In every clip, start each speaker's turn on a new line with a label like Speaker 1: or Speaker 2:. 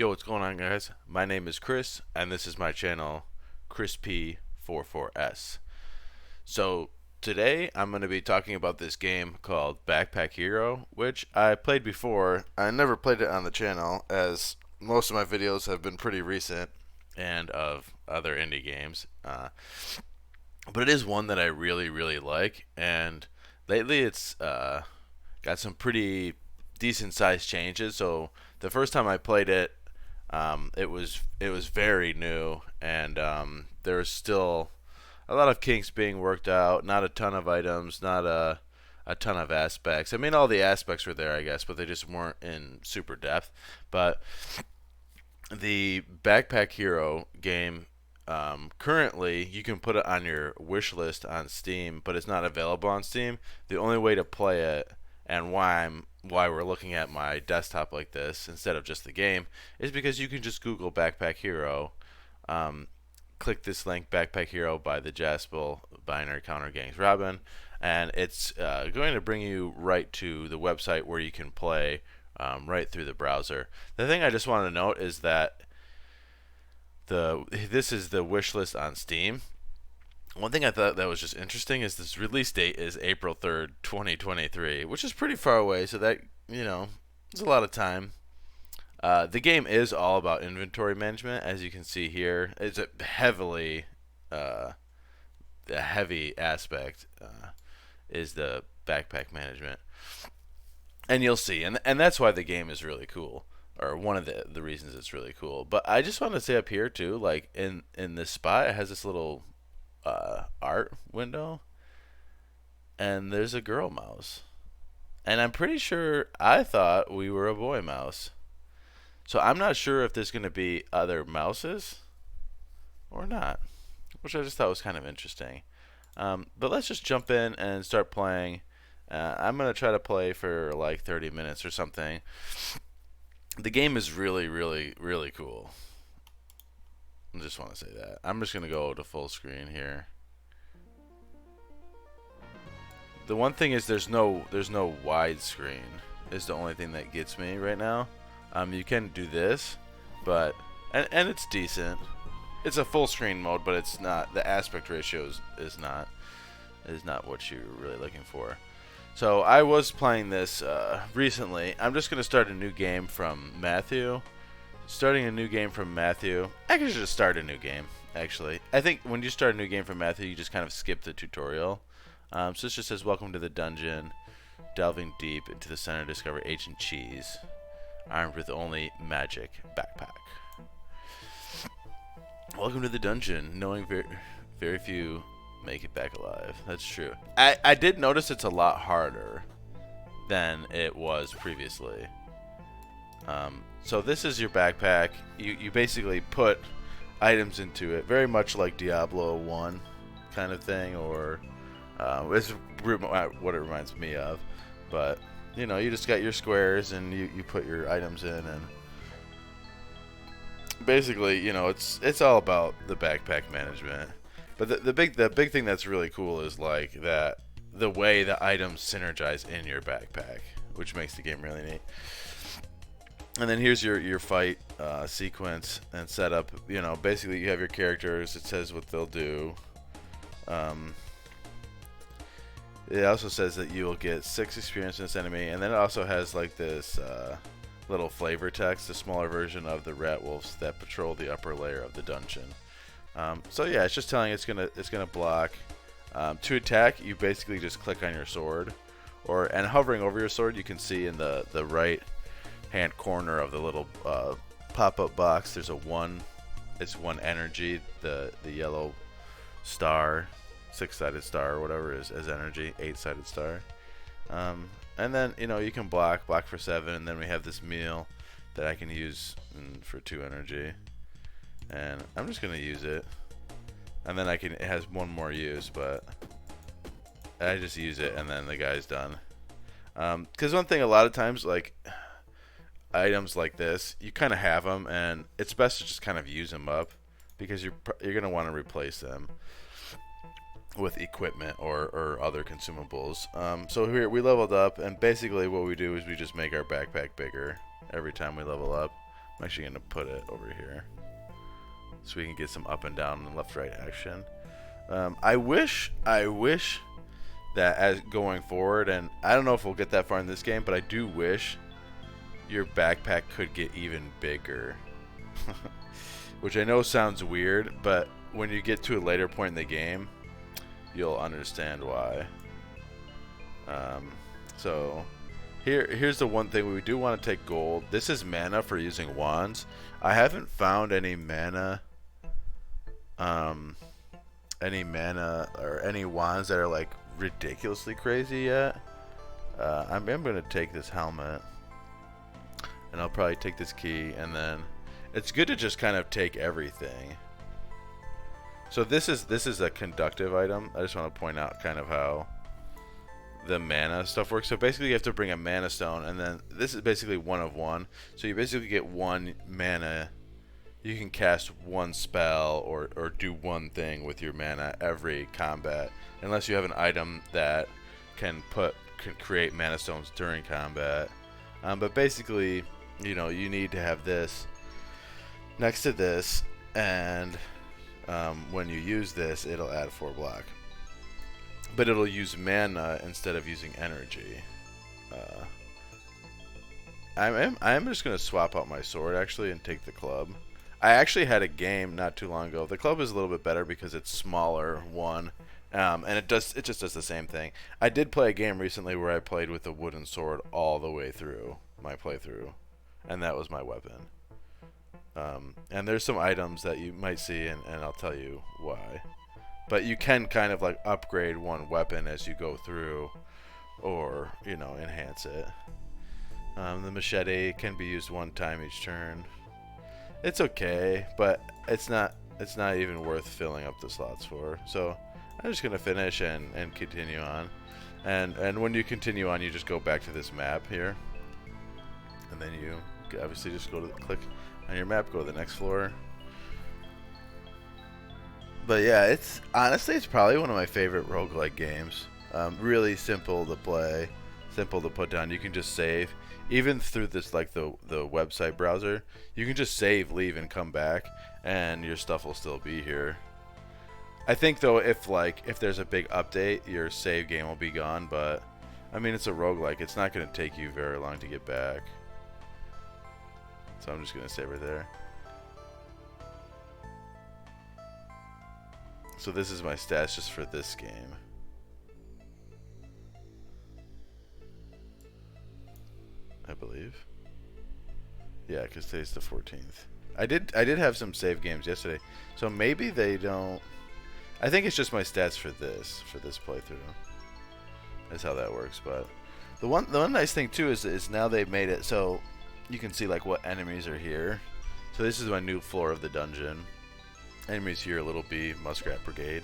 Speaker 1: Yo, what's going on, guys? My name is Chris, and this is my channel, ChrisP44S. So, today I'm going to be talking about this game called Backpack Hero, which I played before. I never played it on the channel, as most of my videos have been pretty recent and of other indie games. But it is one that I really like, and lately it's got some pretty decent sized changes. So, the first time I played it, it was very new, and there was still a lot of kinks being worked out. Not a ton of items, not a ton of aspects. I mean, all the aspects were there, I guess, but they just weren't in super depth. But the Backpack Hero game, currently you can put it on your wish list on Steam, but it's not available on Steam. The only way to play it, and why we're looking at my desktop like this instead of just the game, is because you can just Google Backpack Hero, click this link, Backpack Hero by Thejaspel, Binary Counter Gangs Robin, and it's going to bring you right to the website where you can play right through the browser. The thing I just want to note is that this is the wish list on Steam. One thing I thought that was just interesting is this release date is April 3rd, 2023, which is pretty far away, so that, it's a lot of time. The game is all about inventory management, as you can see here. It's a heavy aspect is the backpack management. And you'll see, and that's why the game is really cool, or one of the reasons it's really cool. But I just want to say up here, too, like, in this spot, it has this little art window, and there's a girl mouse, and I'm pretty sure I thought we were a boy mouse, so I'm not sure if there's going to be other mouses or not, which I just thought was kind of interesting. But let's just jump in and start playing. I'm going to try to play for like 30 minutes or something. The game is really cool. I just want to say that. I'm just going to go to full screen here. The one thing is there's no widescreen is the only thing that gets me right now. You can do this, but and it's decent. It's a full screen mode, but it's not, the aspect ratio is not what you're really looking for. So I was playing this recently. I'm just going to start a new game from Matthew. Starting a new game from Matthew. I could just start a new game, actually. I think when you start a new game from Matthew, you just kind of skip the tutorial. So this just says, welcome to the dungeon. Delving deep into the center, discover ancient cheese. Armed with only magic backpack. Welcome to the dungeon. Knowing very few make it back alive. That's true. I did notice it's a lot harder than it was previously. So this is your backpack. You basically put items into it, very much like Diablo 1 kind of thing, or it's what it reminds me of. But you just got your squares and you put your items in, and basically it's all about the backpack management. But the big thing that's really cool is like that the way the items synergize in your backpack, which makes the game really neat. And then here's your fight sequence and setup. Basically you have your characters. It says what they'll do. It also says that you will get 6 experience in this enemy, and then it also has like this little flavor text, a smaller version of the rat wolves that patrol the upper layer of the dungeon. So yeah, it's just telling it's gonna block. To attack, you basically just click on your sword, and hovering over your sword, you can see in the right hand corner of the little pop-up box, there's it's one energy, the yellow star, 6-sided star or whatever is energy, 8-sided star. And then you can block for 7, and then we have this meal that I can use for 2 energy, and I'm just gonna use it, and then it has one more use, but I just use it and then the guy's done. Because one thing, a lot of times, like items like this, you kind of have them, and it's best to just kind of use them up, because you're gonna want to replace them with equipment or other consumables. So here we leveled up, and basically what we do is we just make our backpack bigger every time we level up I'm actually going to put it over here so we can get some up and down and left right action. I wish that as going forward, and I don't know if we'll get that far in this game, but I do wish your backpack could get even bigger. Which I know sounds weird, but when you get to a later point in the game, you'll understand why. So here's the one thing we do want to take gold. This is mana for using wands. I haven't found any mana or any wands that are like ridiculously crazy yet. I'm gonna take this helmet, and I'll probably take this key, and then it's good to just kind of take everything. So this is a conductive item. I just want to point out kind of how the mana stuff works. So basically you have to bring a mana stone, and then this is basically 1 of 1. So you basically get 1 mana. You can cast 1 spell or do 1 thing with your mana every combat, unless you have an item that can create mana stones during combat. But basically, you know, you need to have this next to this, and when you use this, it'll add 4 block. But it'll use mana instead of using energy. I'm just going to swap out my sword, actually, and take the club. I actually had a game not too long ago. The club is a little bit better because it's smaller, one, and it just does the same thing. I did play a game recently where I played with a wooden sword all the way through my playthrough, and that was my weapon. And there's some items that you might see, and I'll tell you why. But you can kind of like upgrade one weapon as you go through, or, you know, enhance it. The machete can be used 1 time each turn. It's okay, but it's not even worth filling up the slots for. So I'm just gonna finish and continue on. And when you continue on, you just go back to this map here, and then you obviously just click on your map, go to the next floor. But yeah, it's probably one of my favorite roguelike games. Really simple to play, simple to put down. You can just save, even through this, like the website browser. You can just save, leave, and come back, and your stuff will still be here. I think though, if there's a big update, your save game will be gone. But I mean, it's a roguelike. It's not going to take you very long to get back. So I'm just going to save right there. So this is my stats just for this game. I believe. Yeah, because today's the 14th. I did have some save games yesterday, so maybe they don't. I think it's just my stats for this playthrough. That's how that works. But the one nice thing too is now they've made it so you can see like what enemies are here. So this is my new floor of the dungeon. Enemies here, Little B, Muskrat Brigade.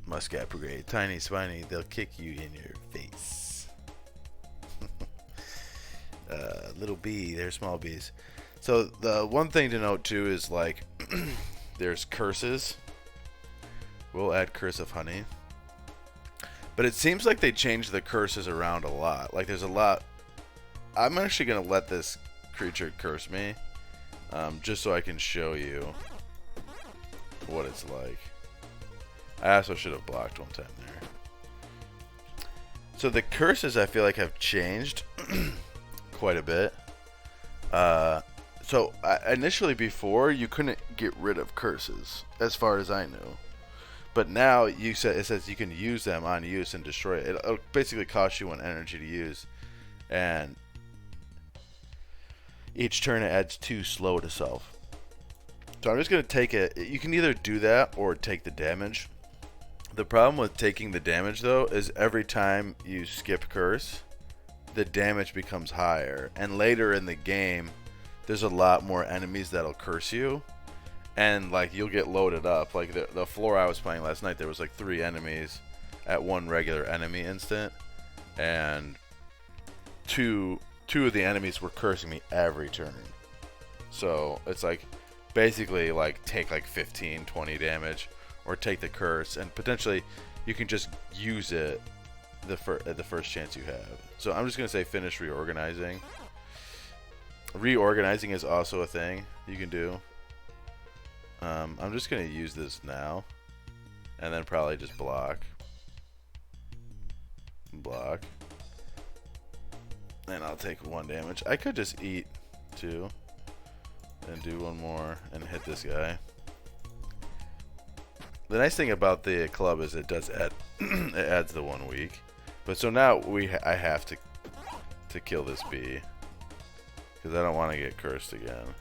Speaker 1: Muskrat Brigade, tiny spiny, they'll kick you in your face. Little B, they're small bees. So the one thing to note too is like there's curses. We'll add Curse of Honey. But it seems like they changed the curses around a lot. Like there's a lot. I'm actually going to let this creature curse me. Just so I can show you what it's like. I also should have blocked one time there. So the curses I feel like have changed quite a bit. So initially before you couldn't get rid of curses as far as I knew. But now it says you can use them on use and destroy it. It'll basically cost you 1 energy to use. And each turn it adds 2 slow to self. So I'm just going to take it. You can either do that or take the damage. The problem with taking the damage though is every time you skip curse, the damage becomes higher. And later in the game, there's a lot more enemies that'll curse you. And like you'll get loaded up. Like the floor I was playing last night, there was like 3 enemies at 1 regular enemy instant. And 2 of the enemies were cursing me every turn. So it's like basically like take like 15-20 damage or take the curse, and potentially you can just use it at the first chance you have. So I'm just gonna say finish reorganizing, reorganizing is also a thing you can do. I'm just gonna use this now, and then probably just block, and I'll take 1 damage. I could just eat 2 and do 1 more and hit this guy. The nice thing about the club is it does add it adds the 1 week. But so now I have to kill this bee because I don't want to get cursed again.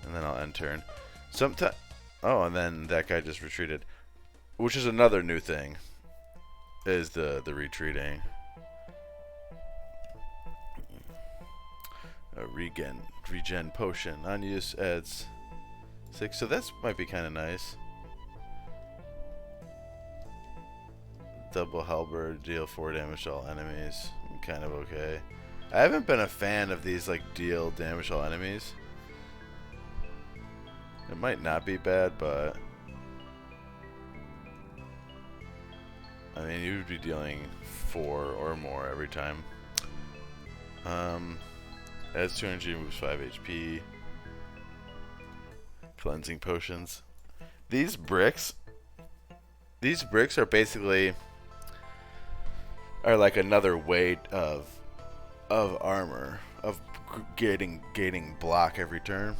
Speaker 1: And then I'll end turn. Oh, and then that guy just retreated, which is another new thing. Is the retreating. A regen potion on use adds 6, so that might be kind of nice. Double halberd, deal 4 damage to all enemies. Kind of okay. I haven't been a fan of these like deal damage to all enemies. It might not be bad, but I mean you would be dealing 4 or more every time. Adds 2 energy, moves 5 HP. Cleansing potions. These bricks are basically like another way of armor, of gaining block every turn.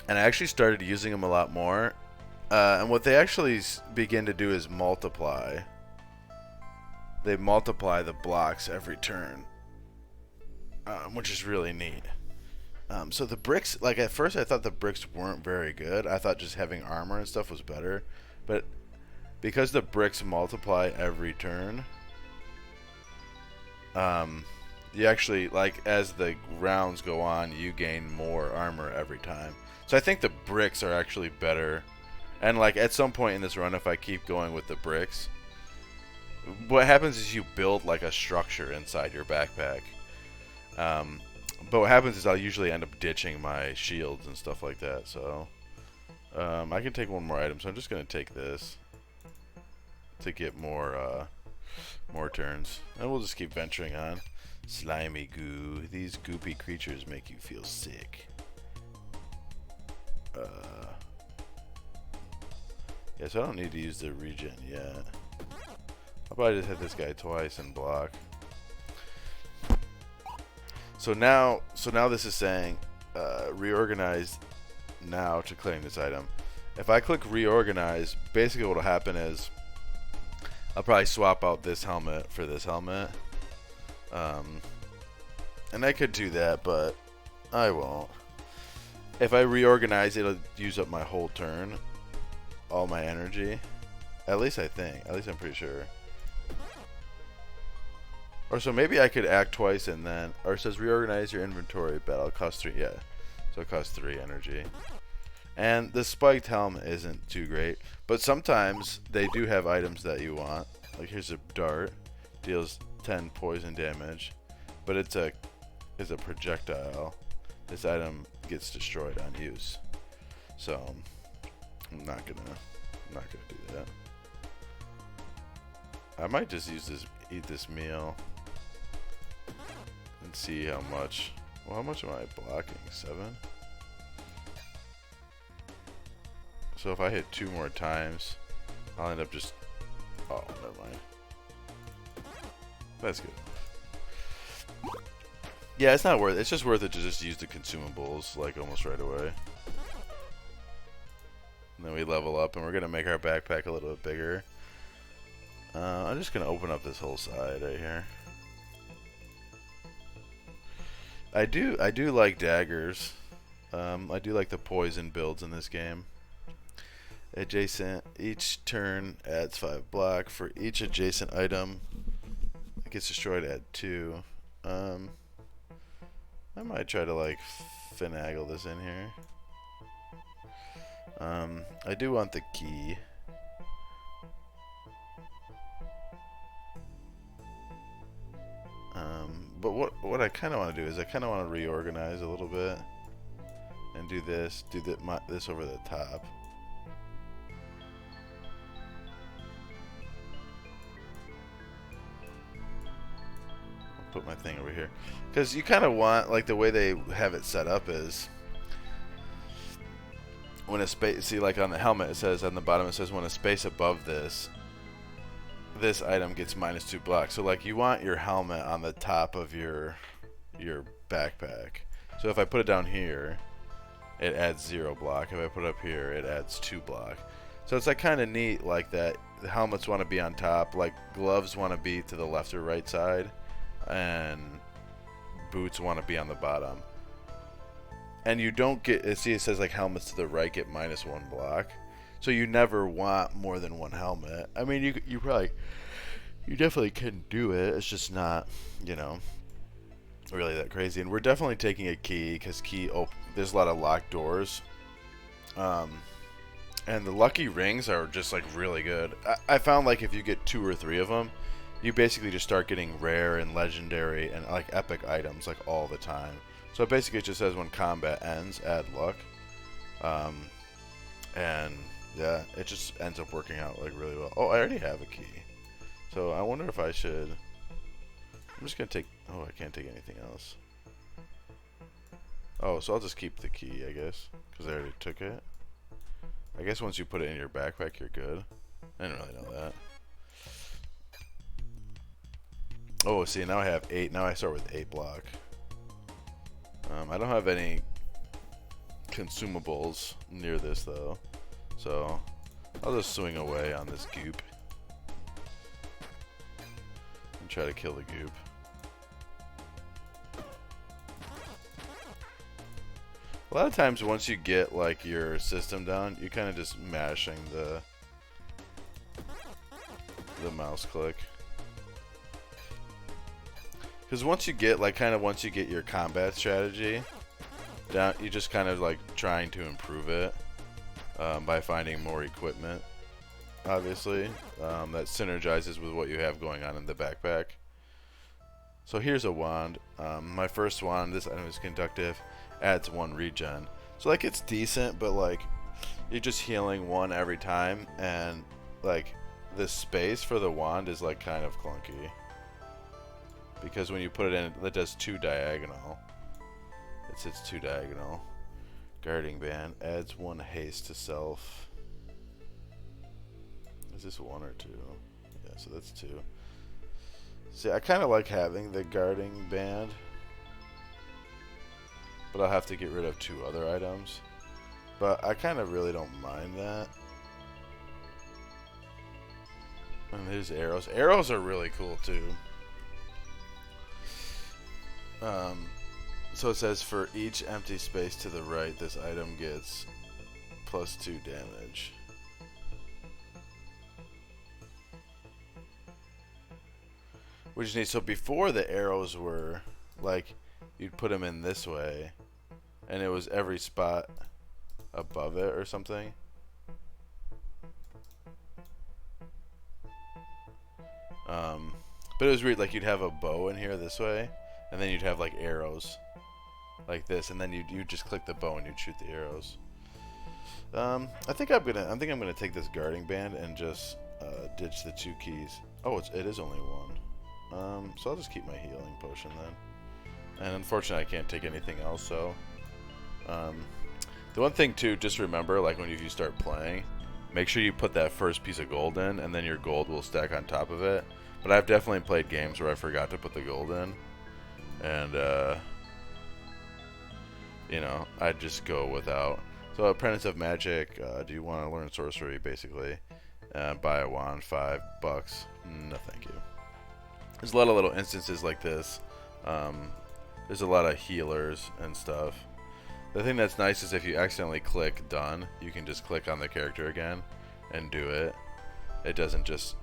Speaker 1: And I actually started using them a lot more. And what they actually begin to do is multiply. They multiply the blocks every turn, which is really neat. So the bricks, like at first I thought the bricks weren't very good. I thought just having armor and stuff was better. But because the bricks multiply every turn, you actually, like, as the rounds go on, you gain more armor every time. So I think the bricks are actually better. And like at some point in this run, if I keep going with the bricks, what happens is you build like a structure inside your backpack. But what happens is I'll usually end up ditching my shields and stuff like that. So I can take 1 more item. So I'm just gonna take this to get more turns, and we'll just keep venturing on. Slimy goo. These goopy creatures make you feel sick. Yeah, so I don't need to use the regen yet. I'll probably just hit this guy twice and block. So now this is saying reorganize now to claim this item. If I click reorganize, basically what will happen is I'll probably swap out this helmet for this helmet. And I could do that, but I won't. If I reorganize, it'll use up my whole turn, all my energy. At least I think. At least I'm pretty sure. Or so maybe I could act twice and then, or it says reorganize your inventory, but it'll cost 3. Yeah, so it costs 3 energy. And the spiked helm isn't too great, but sometimes they do have items that you want. Like here's a dart, deals 10 poison damage, but it's a projectile. This item gets destroyed on use, so I'm not gonna do that. I might just eat this meal and see how much. Well, how much am I blocking? 7. So if I hit 2 more times, I'll end up just. Oh, never mind. That's good. Yeah, it's not worth it. It's just worth it to just use the consumables like almost right away. And then we level up, and we're gonna make our backpack a little bit bigger. I'm just gonna open up this whole side right here. I do like daggers. I do like the poison builds in this game. Adjacent, each turn adds 5 block. For each adjacent item that gets destroyed, add 2. I might try to like finagle this in here. I do want the key. But what I kind of want to do is I kind of want to reorganize a little bit and do this over the top. put my thing over here, because you kind of want, like, the way they have it set up is when a space, see, like on the helmet it says, on the bottom it says when a space above this item gets -2 blocks. So like you want your helmet on the top of your backpack. So if I put it down here, it adds 0 block. If I put it up here, it adds 2 block. So it's like kind of neat like that. The helmets want to be on top, like gloves want to be to the left or right side, and boots want to be on the bottom. And you don't get, see it says like helmets to the right get -1 block. So you never want more than one helmet. I mean, you definitely can do it. It's just not, you know, really that crazy. And we're definitely taking a key, because there's a lot of locked doors. And the lucky rings are just like really good. I found like if you get 2 or 3 of them, you basically just start getting rare and legendary and like epic items like all the time. So basically it just says when combat ends, add luck. And yeah, it just ends up working out like really well. Oh, I already have a key. So I wonder if I should, I'm just gonna take, oh, I can't take anything else. Oh, so I'll just keep the key, I guess, because I already took it. I guess once you put it in your backpack, you're good. I didn't really know that. Oh, see, now I have 8. Now I start with 8 block. I don't have any consumables near this, though. So, I'll just swing away on this goop. And try to kill the goop. A lot of times once you get like your system down, you kind of just mashing the mouse click. Because once you get like once you get your combat strategy down, you just kind of like trying to improve it by finding more equipment, obviously, that synergizes with what you have going on in the backpack. So here's a wand. My first wand, this item is conductive, adds 1 regen. So like it's decent, but like you're just healing 1 every time, and like the space for the wand is like kind of clunky. Because when you put it in, it does 2 diagonal. It sits 2 diagonal. Guarding band adds 1 haste to self. Is this 1 or 2? Yeah, so that's 2. See, I kind of like having the guarding band, but I'll have to get rid of 2 other items. But I kind of really don't mind that. And there's arrows. Arrows are really cool too. So it says for each empty space to the right, this item gets +2 damage. Which is neat. So before, the arrows were like you'd put them in this way, and it was every spot above it or something. But it was weird. Like you'd have a bow in here this way, and then you'd have like arrows like this, and then you'd just click the bow and you'd shoot the arrows. I think I'm gonna take this guarding band and just ditch the 2 keys. Oh, it is only 1. So I'll just keep my healing potion then. And unfortunately, I can't take anything else. So the one thing too, just remember, like when you start playing, make sure you put that first piece of gold in, and then your gold will stack on top of it. But I've definitely played games where I forgot to put the gold in, and you know, I'd just go without. So Apprentice of Magic, do you want to learn sorcery, basically? Buy a wand, $5. No, thank you. There's a lot of little instances like this. There's a lot of healers and stuff. The thing that's nice is if you accidentally click done, you can just click on the character again and do it. It doesn't just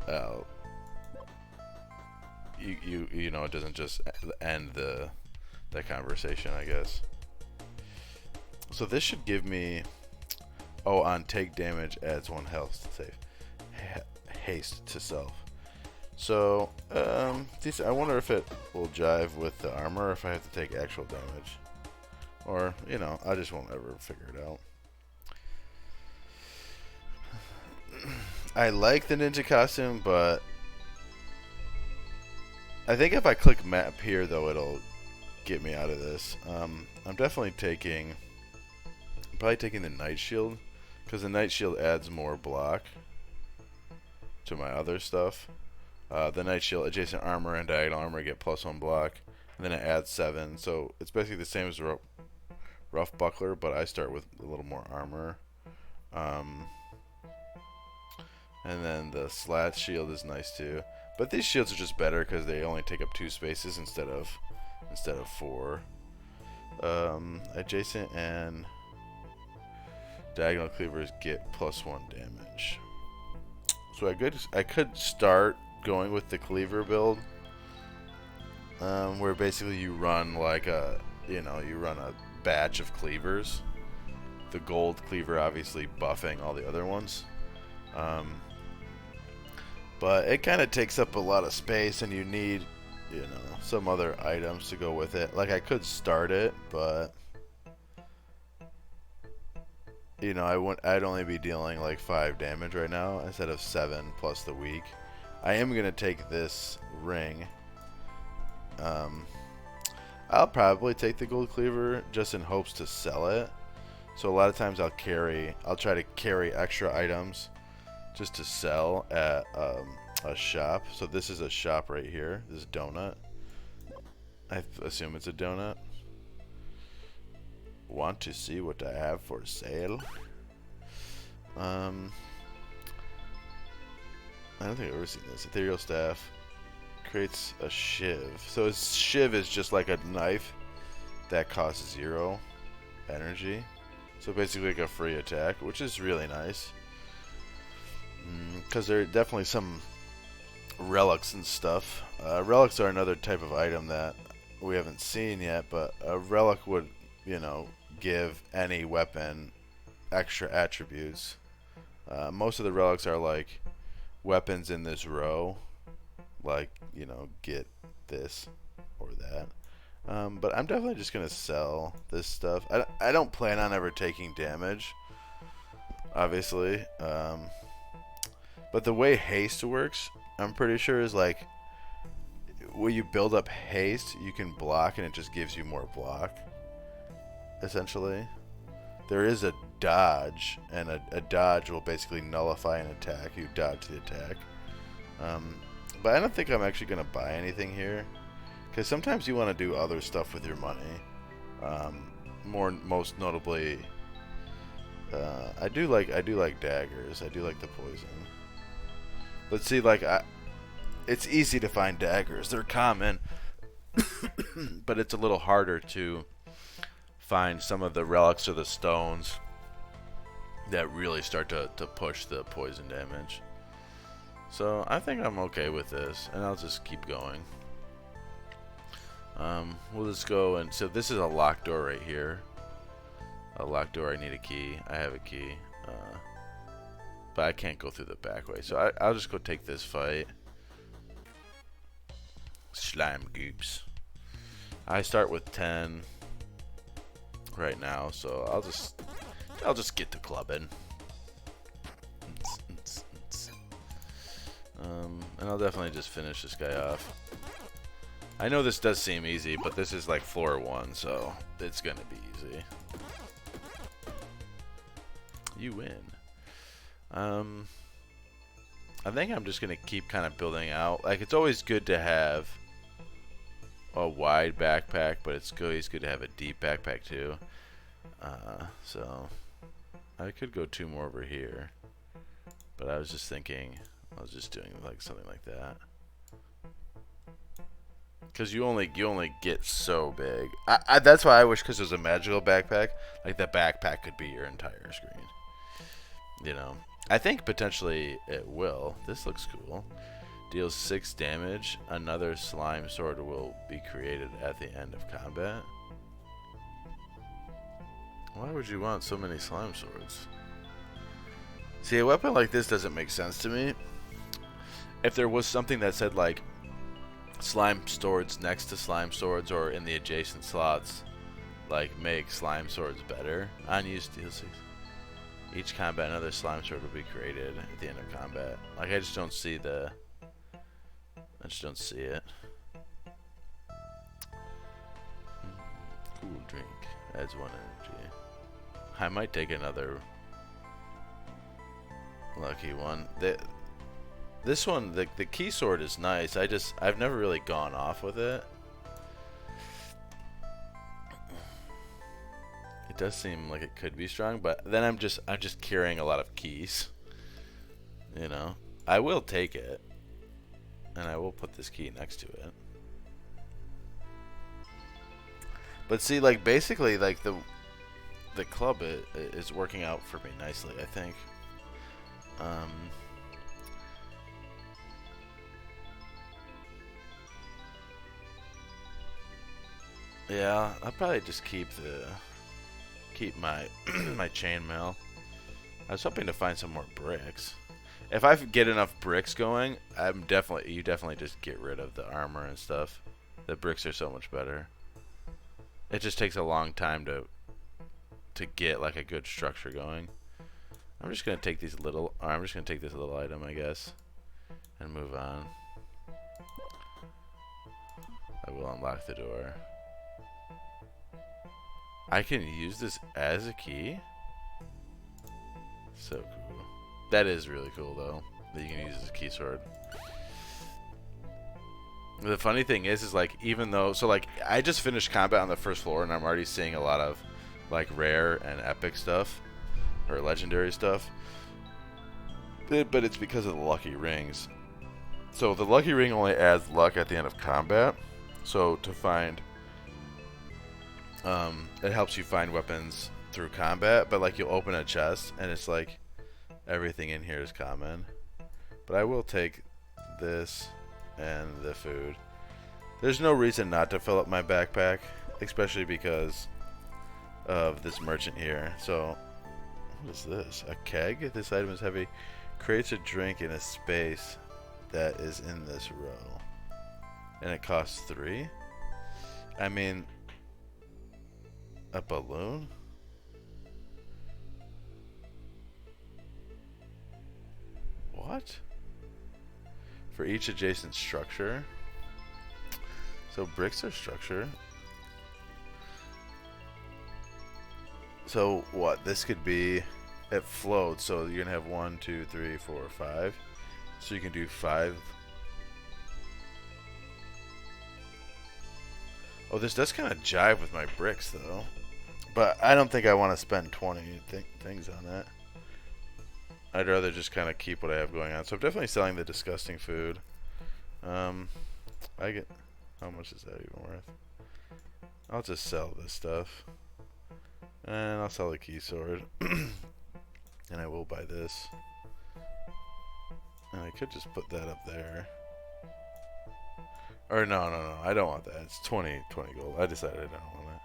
Speaker 1: you know, it doesn't just end the conversation, I guess. So this should give me, oh, on take damage adds 1 health to save, haste to self. So I wonder if it will jive with the armor, or if I have to take actual damage, or you know, I just won't ever figure it out. I like the ninja costume, but I think if I click map here, though, it'll get me out of this. I'm definitely probably taking the Night Shield, because the Night Shield adds more block to my other stuff. The Night Shield, adjacent armor, and diagonal armor get +1 block, and then it adds 7. So it's basically the same as Rough Buckler, but I start with a little more armor. And then the Slat Shield is nice too. But these shields are just better because they only take up 2 spaces instead of 4. Adjacent and diagonal cleavers get +1 damage. So I could start going with the cleaver build, where basically you run like you run a batch of cleavers. The gold cleaver obviously buffing all the other ones. But it kind of takes up a lot of space, and you need, some other items to go with it. Like, I could start it, but I'd only be dealing like 5 damage right now instead of 7 plus the weak. I am gonna take this ring. I'll probably take the gold cleaver just in hopes to sell it. So a lot of times I'll try to carry extra items just to sell at a shop. So this is a shop right here. This donut. I assume it's a donut. Want to see what I have for sale? I don't think I've ever seen this. Ethereal staff creates a shiv. So a shiv is just like a knife that costs 0 energy. So basically like a free attack, which is really nice. Because there are definitely some relics and stuff. Relics are another type of item that we haven't seen yet, but a relic would, give any weapon extra attributes. Most of the relics are like weapons in this row, like, get this or that. But I'm definitely just going to sell this stuff. I don't plan on ever taking damage, obviously. But the way haste works, I'm pretty sure, is like, when you build up haste, you can block and it just gives you more block, essentially. There is a dodge, and a dodge will basically nullify an attack. You dodge the attack. But I don't think I'm actually going to buy anything here, because sometimes you want to do other stuff with your money. Most notably, I do like daggers. I do like the poison. Let's see, it's easy to find daggers. They're common, but it's a little harder to find some of the relics or the stones that really start to push the poison damage. So I think I'm okay with this, and I'll just keep going. We'll just go, and so this is a locked door right here. A locked door, I need a key. I have a key. But I can't go through the back way, so I'll just go take this fight. Slime goops. I start with 10 right now, so I'll just get to clubbing. And I'll definitely just finish this guy off. I know this does seem easy, but this is like floor 1, so it's gonna be easy. You win. I think I'm just gonna keep kind of building out. Like, it's always good to have a wide backpack, but it's always good to have a deep backpack too. So I could go 2 more over here, but I was just thinking, I was just doing like something like that, because you only get so big. That's why I wish, because there's a magical backpack, like the backpack could be your entire screen. I think potentially it will. This looks cool. Deals 6 damage. Another slime sword will be created at the end of combat. Why would you want so many slime swords? See, a weapon like this doesn't make sense to me. If there was something that said like slime swords next to slime swords, or in the adjacent slots, like make slime swords better. Unused deal 6. Each combat, another slime sword will be created at the end of combat. Like, I just don't see it. Cool drink. Adds 1 energy. I might take another lucky one. This one, the key sword is nice. I've never really gone off with it. It does seem like it could be strong, but then I'm just carrying a lot of keys. You know, I will take it, and I will put this key next to it. But see, like basically, like the club is working out for me nicely, I think. Yeah, I'll probably just keep my my chainmail. I was hoping to find some more bricks. If I get enough bricks going, you definitely just get rid of the armor and stuff. The bricks are so much better. It just takes a long time to get like a good structure going. I'm just gonna take this little item, I guess, and move on. I will unlock the door. I can use this as a key? So cool. That is really cool, though, that you can use as a key sword. The funny thing is like, even though... So, like, I just finished combat on the first floor, and I'm already seeing a lot of, like, rare and epic stuff. Or legendary stuff. But it's because of the lucky rings. So, the lucky ring only adds luck at the end of combat. So, to find... it helps you find weapons through combat, but like you'll open a chest and it's like everything in here is common. But I will take this and the food. There's no reason not to fill up my backpack, especially because of this merchant here. So, what is this? A keg? This item is heavy. Creates a drink in a space that is in this row. And it costs 3? I mean... A balloon? What? For each adjacent structure? So bricks are structure. So what? This could be... It floats, so you're gonna have 1, 2, 3, 4, 5. So you can do 5. Oh, this does kind of jive with my bricks, though. But I don't think I want to spend 20 things on that. I'd rather just kind of keep what I have going on. So I'm definitely selling the disgusting food. I get... How much is that even worth? I'll just sell this stuff. And I'll sell the key sword. And I will buy this. And I could just put that up there. Or no, I don't want that. It's 20 gold. I decided I don't want it.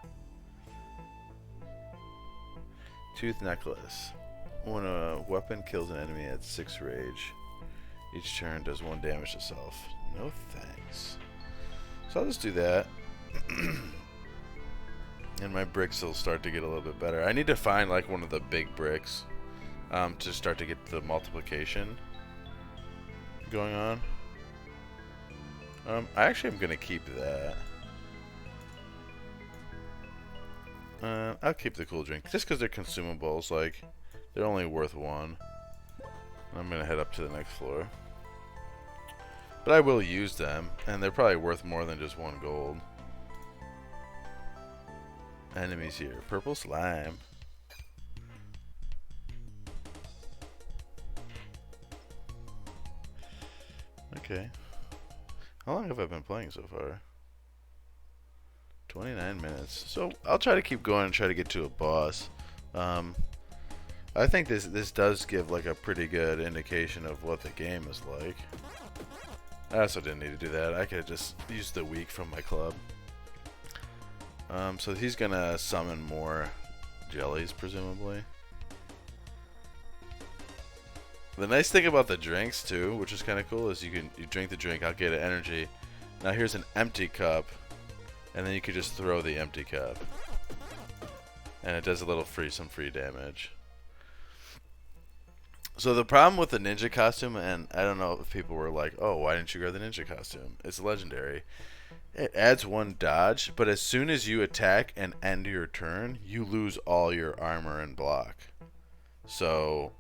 Speaker 1: Tooth necklace. When a weapon kills an enemy at 6 rage, each turn does 1 damage to self. No thanks. So I'll just do that. And my bricks will start to get a little bit better. I need to find like one of the big bricks to start to get the multiplication going on. I actually am going to keep that. I'll keep the cool drink. Just because they're consumables, like, they're only worth 1. I'm going to head up to the next floor. But I will use them, and they're probably worth more than just 1 gold. Enemies here. Purple slime. Okay. How long have I been playing so far? 29 minutes. So I'll try to keep going and try to get to a boss. I think this does give like a pretty good indication of what the game is like. I also didn't need to do that. I could have just used the week from my club. So he's gonna summon more jellies, presumably. The nice thing about the drinks too, which is kind of cool, is you drink the drink. I'll get an energy. Now here's an empty cup, and then you could just throw the empty cup, and it does a little some free damage. So the problem with the ninja costume, and I don't know if people were like, "Oh, why didn't you grab the ninja costume? It's legendary." It adds 1 dodge, but as soon as you attack and end your turn, you lose all your armor and block. So,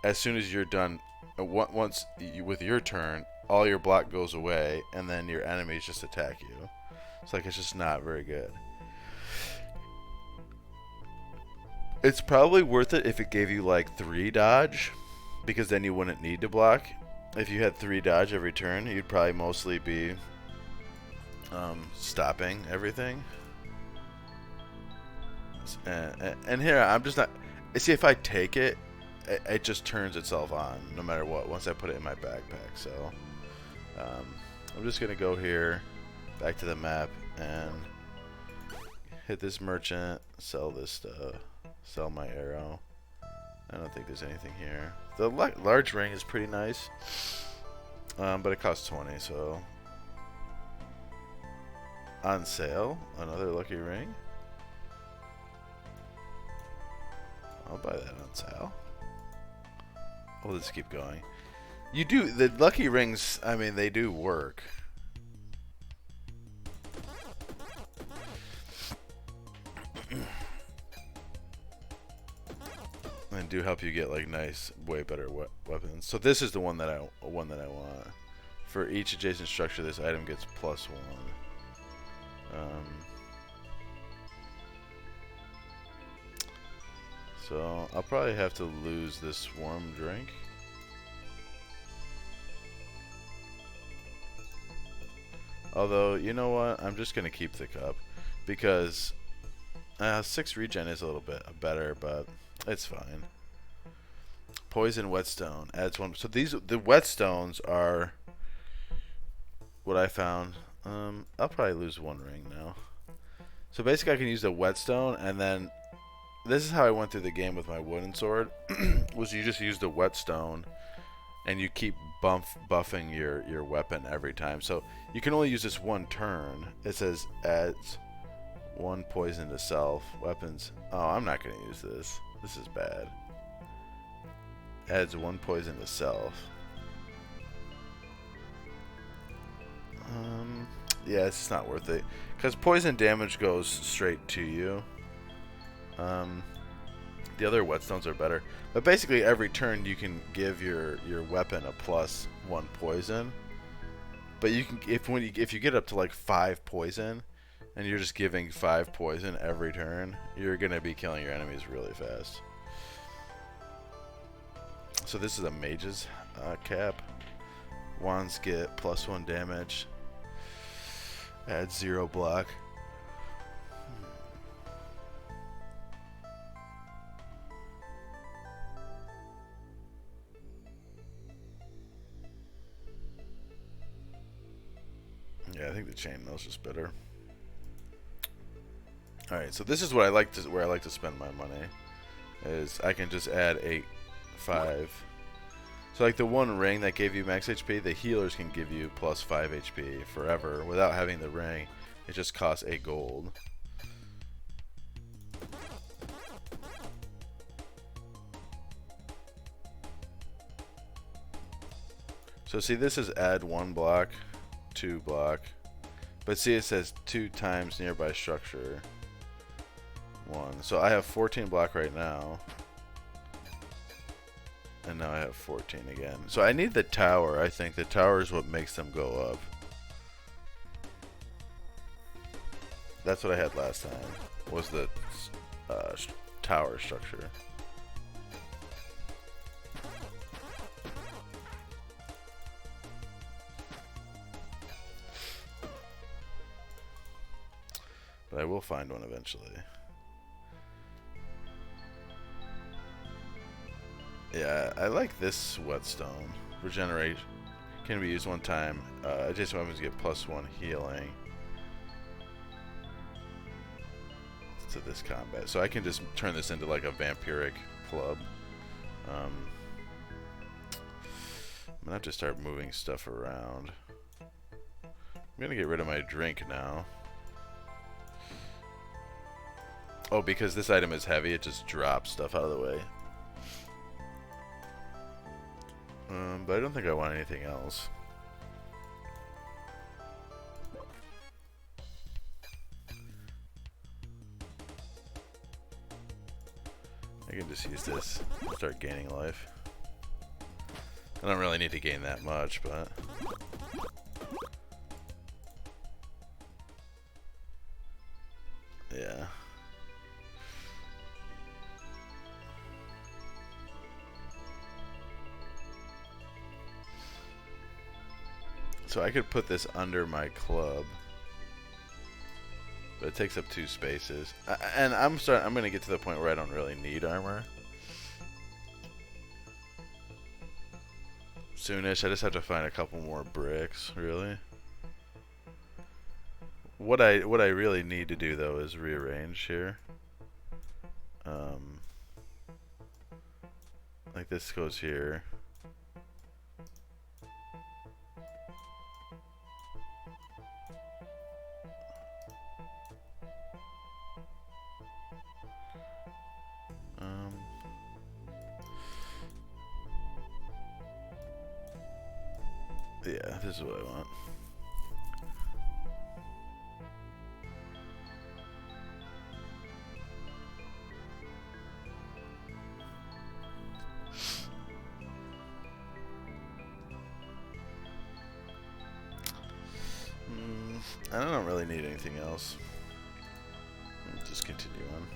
Speaker 1: as soon as you're done, with your turn, all your block goes away, and then your enemies just attack you. It's like, it's just not very good. It's probably worth it if it gave you like 3 dodge, because then you wouldn't need to block. If you had 3 dodge every turn, you'd probably mostly be stopping everything. And here, I'm just not... See, if I take it, it just turns itself on, no matter what, once I put it in my backpack. So, I'm just going to go here, back to the map, and hit this merchant, sell this stuff, sell my arrow. I don't think there's anything here. The large ring is pretty nice, but it costs 20, so... On sale, another lucky ring. I'll buy that on sale. We'll just keep going. You do, the lucky rings, I mean, they do work. And do help you get like nice, way better weapons. So this is the one that I want. For each adjacent structure, this item gets +1. So I'll probably have to lose this warm drink. Although, you know what? I'm just gonna keep the cup because 6 regen is a little bit better, but it's fine. Poison whetstone adds 1. So the whetstones are what I found. I'll probably lose 1 ring now. So basically I can use the whetstone, and then this is how I went through the game with my wooden sword. Was you just use the whetstone and you keep buffing your weapon every time. So you can only use this 1 turn. It says adds 1 poison to self. Weapons. Oh, I'm not going to use this. This is bad. Adds 1 poison to self. Yeah, it's not worth it. Because poison damage goes straight to you. The other whetstones are better. But basically every turn you can give your weapon a +1 poison. But you can if you get up to like 5 poison and you're just giving 5 poison every turn, you're gonna be killing your enemies really fast. So this is a mage's cap. Wands get +1 damage. Add 0 block. Yeah, I think the chainmail's just better. All right, so this is what where I like to spend my money. Is I can just add 5. So like the 1 ring that gave you max HP, the healers can give you +5 HP forever without having the ring. It just costs 8 gold. So see, this is add 1 block, 2 block. But see, it says 2 times nearby structure. 1. So I have 14 block right now. And now I have 14 again. So I need the tower. I think the tower is what makes them go up. That's what I had last time, was the tower structure. But I will find one eventually. Yeah, I like this whetstone. Regenerate can be used 1 time. Adjacent weapons get +1 healing to this combat. So I can just turn this into like a vampiric club. I'm gonna have to start moving stuff around. I'm gonna get rid of my drink now. Oh, because this item is heavy, it just drops stuff out of the way. But I don't think I want anything else. I can just use this and start gaining life. I don't really need to gain that much, but... yeah. So I could put this under my club. But it takes up 2 spaces. And I'm going to get to the point where I don't really need armor. Soonish. I just have to find a couple more bricks, really. What I really need to do though is rearrange here. Like this goes here. Yeah, this is what I want. I don't really need anything else. I'll just continue on.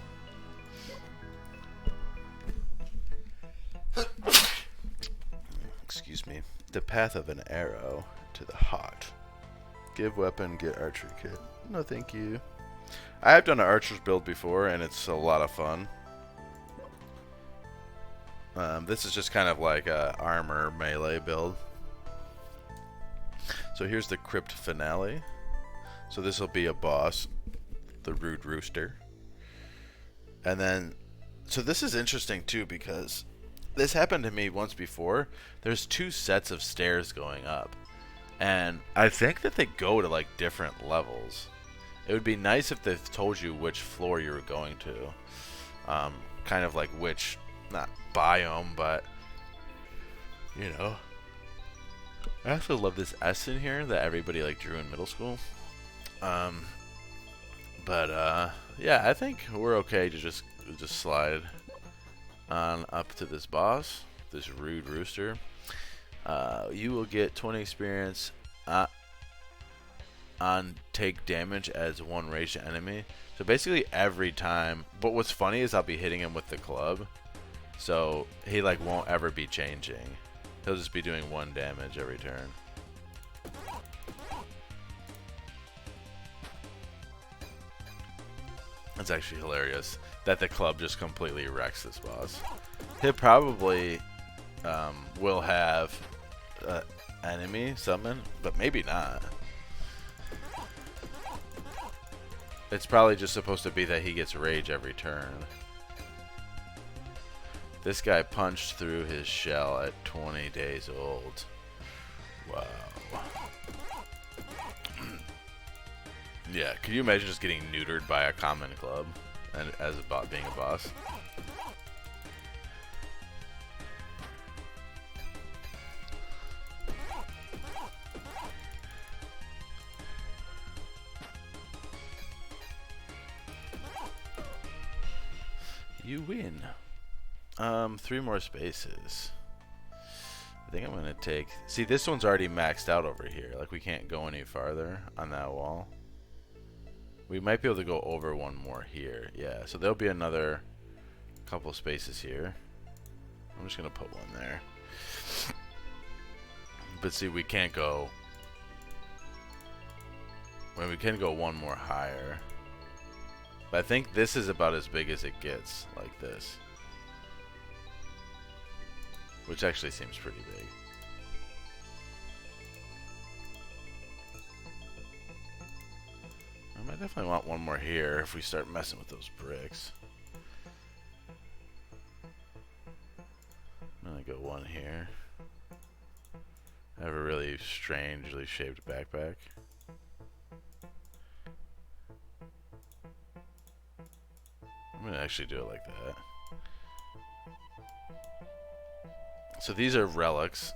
Speaker 1: Excuse me. The path of an arrow to the heart. Give weapon, get archery kit. No, thank you. I have done an archer's build before, and it's a lot of fun. This is just kind of like a armor melee build. So here's the crypt finale. So this will be a boss, the Rude Rooster. And then, so this is interesting too because this happened to me once before. There's 2 sets of stairs going up. And I think that they go to like different levels. It would be nice if they told you which floor you were going to. Kind of like which, not biome, but, you know. I also love this S in here that everybody like drew in middle school. Yeah, I think we're okay to just slide on up to this boss, this Rude Rooster. You will get 20 experience on take damage as 1 raged enemy. So basically every time, but what's funny is I'll be hitting him with the club, so he like won't ever be changing. He'll just be doing 1 damage every turn. It's actually hilarious that the club just completely wrecks this boss. He probably will have enemy summon, but maybe not. It's probably just supposed to be that he gets rage every turn. This guy punched through his shell at 20 days old. Wow. Yeah, can you imagine just getting neutered by a common club and as about being a boss? You win. 3 more spaces. I think I'm gonna take. See, this one's already maxed out over here. Like we can't go any farther on that wall. We might be able to go over 1 more here. Yeah, so there'll be another couple spaces here. I'm just gonna put 1 there. But see, we can't go. Well, we can go 1 more higher. But I think this is about as big as it gets, like this. Which actually seems pretty big. I definitely want 1 more here if we start messing with those bricks. I'm gonna go 1 here. I have a really strangely shaped backpack. I'm gonna actually do it like that. So these are relics,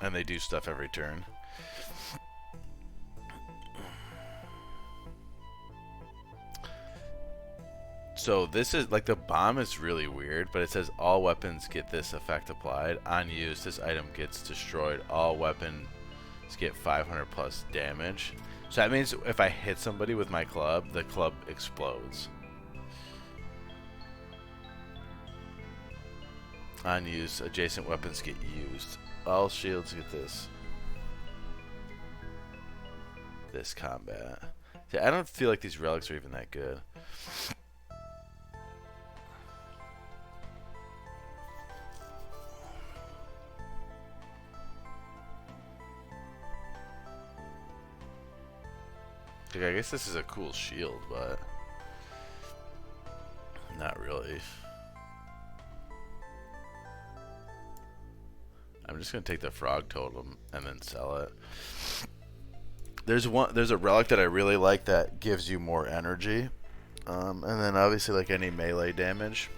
Speaker 1: and they do stuff every turn. So this is like the bomb is really weird, but it says all weapons get this effect applied. On use, this item gets destroyed. All weapons get 500 plus damage. So that means if I hit somebody with my club, the club explodes. On use, adjacent weapons get used. All shields get this combat. See, I don't feel like these relics are even that good. Like, I guess this is a cool shield, but not really. I'm just gonna take the frog totem and then sell it. There's a relic that I really like that gives you more energy, and then obviously like any melee damage.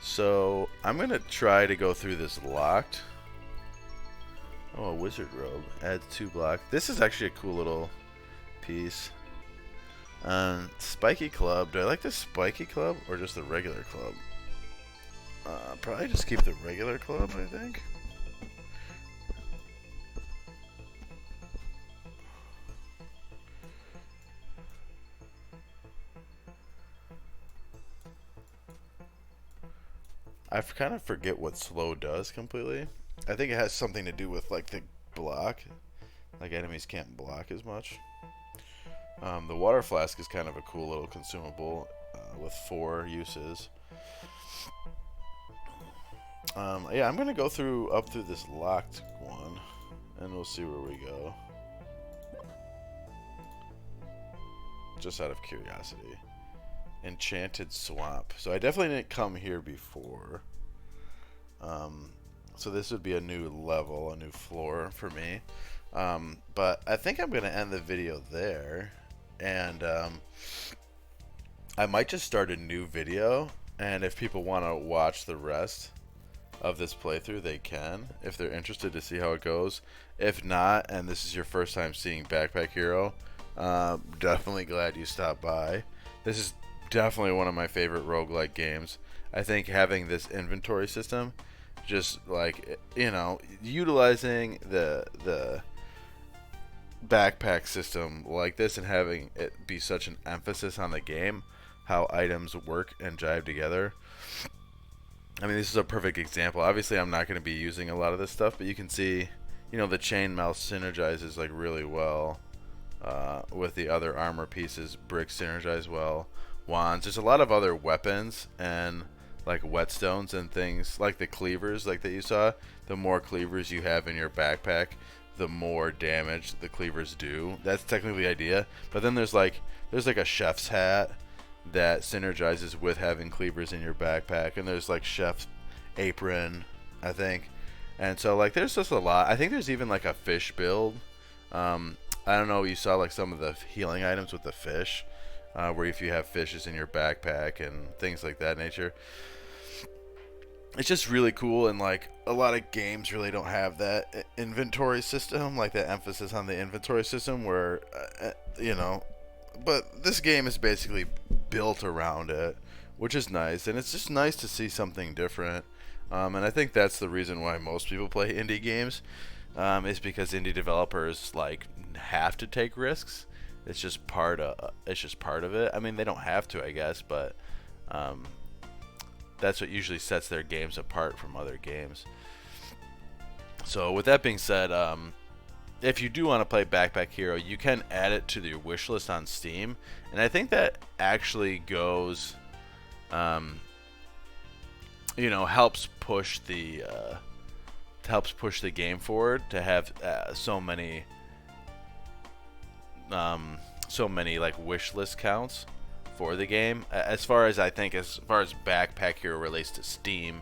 Speaker 1: So I'm gonna try to go through this locked. Oh, a wizard robe adds 2 block. This is actually a cool little piece. Spiky club. Do I like the spiky club or just the regular club? Probably just keep the regular club, I think. I kind of forget what slow does completely. I think it has something to do with like the block. Like enemies can't block as much. The water flask is kind of a cool little consumable with 4 uses. Yeah, I'm gonna go up through this locked one, and we'll see where we go. Just out of curiosity. Enchanted Swamp. So I definitely didn't come here before. So this would be a new level, a new floor for me. But I think I'm gonna end the video there, and I might just start a new video, and if people want to watch the rest of this playthrough, they can, if they're interested to see how it goes. If not, and this is your first time seeing Backpack Hero, definitely glad you stopped by. This is definitely one of my favorite roguelike games. I think having this inventory system, just like, you know, utilizing the backpack system like this and having it be such an emphasis on the game, how items work and jive together. I mean, this is a perfect example. Obviously, I'm not going to be using a lot of this stuff, but you can see, you know, the chainmail synergizes like really well with the other armor pieces. Bricks synergize well. Wands. There's a lot of other weapons and like whetstones and things like the cleavers, like that you saw. The more cleavers you have in your backpack, the more damage the cleavers do. That's technically the idea. But then there's like a chef's hat that synergizes with having cleavers in your backpack, and there's like chef's apron, I think. And so like there's just a lot. I think there's even like a fish build. I don't know, you saw like some of the healing items with the fish, where if you have fishes in your backpack and things like that nature. It's just really cool, and like a lot of games really don't have that inventory system, like that emphasis on the inventory system where, you know, but this game is basically built around it, which is nice, and it's just nice to see something different. And I think that's the reason why most people play indie games, is because indie developers like have to take risks. It's just part of it. I mean, they don't have to, I guess, but that's what usually sets their games apart from other games. So with that being said, if you do want to play Backpack Hero, you can add it to your wish list on Steam, and I think that actually goes, you know, helps push the game forward to have so many like wish list counts for the game. As far as Backpack Hero relates to Steam,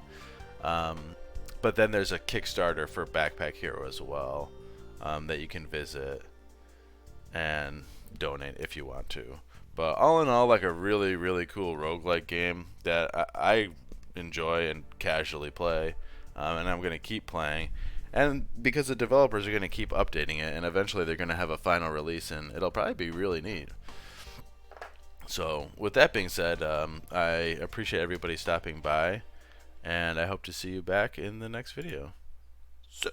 Speaker 1: but then there's a Kickstarter for Backpack Hero as well. That you can visit and donate if you want to. But all in all, like a really, really cool roguelike game that I enjoy and casually play, and I'm going to keep playing. And because the developers are going to keep updating it, and eventually they're going to have a final release, and it'll probably be really neat. So with that being said, I appreciate everybody stopping by, and I hope to see you back in the next video. So